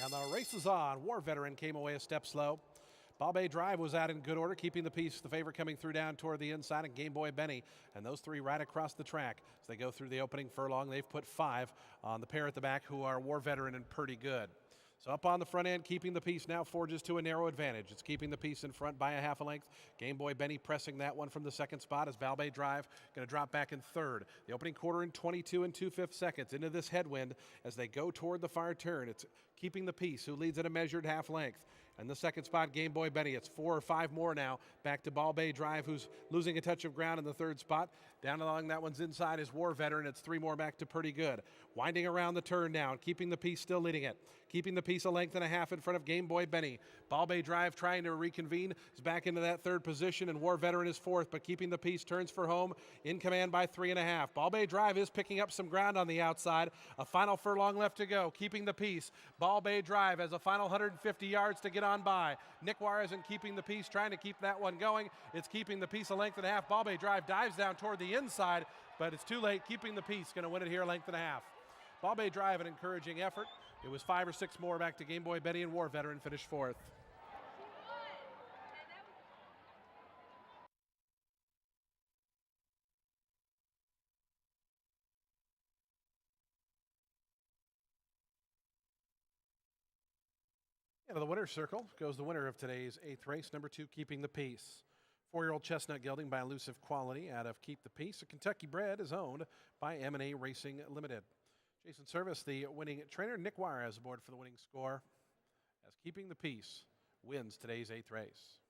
And the race is on. War Veteran came away a step slow. Ball Bay Drive was out in good order, keeping the peace. The favorite coming through down toward the inside, and Game Boy Benny. And those three right across the track. As they go through the opening furlong, they've put 5 on the pair at the back, who are War Veteran and Pretty Good. So up on the front end, keeping the peace now forges to a narrow advantage. It's keeping the peace in front by a half a length. Game Boy Benny pressing that one from the second spot as Ball Bay Drive going to drop back in third. The opening quarter in 22 2/5 seconds into this headwind as they go toward the far turn. It's keeping the peace, who leads at a measured half length. And the second spot, Game Boy Benny. It's 4 or 5 more now. Back to Ball Bay Drive, who's losing a touch of ground in the third spot. Down along that one's inside is War Veteran. It's 3 more back to Pretty Good. Winding around the turn now, keeping the peace, still leading it. Keeping the peace a length and a half in front of Game Boy Benny. Ball Bay Drive trying to reconvene, is back into that third position, and War Veteran is fourth, but keeping the peace, turns for home, in command by 3.5. Ball Bay Drive is picking up some ground on the outside. A final furlong left to go. Keeping the peace. Ball Bay Drive has a final 150 yards to get on by. Nick Juarez isn't keeping the peace, trying to keep that one going. It's keeping the peace a length and a half. Ball Bay Drive dives down toward the inside, but it's too late. Keeping the peace, going to win it here, a length and a half. Ball Bay Drive, an encouraging effort. It was 5 or 6 more back to Game Boy Benny, and War Veteran finished fourth. Into the winner's circle goes the winner of today's 8th race, number 2, Keeping the Peace. 4-year-old chestnut gelding by Elusive Quality out of Keep the Peace. A Kentucky bred is owned by M&A Racing Limited. Jason Service, the winning trainer. Nick Juarez aboard for the winning score as Keeping the Peace wins today's 8th race.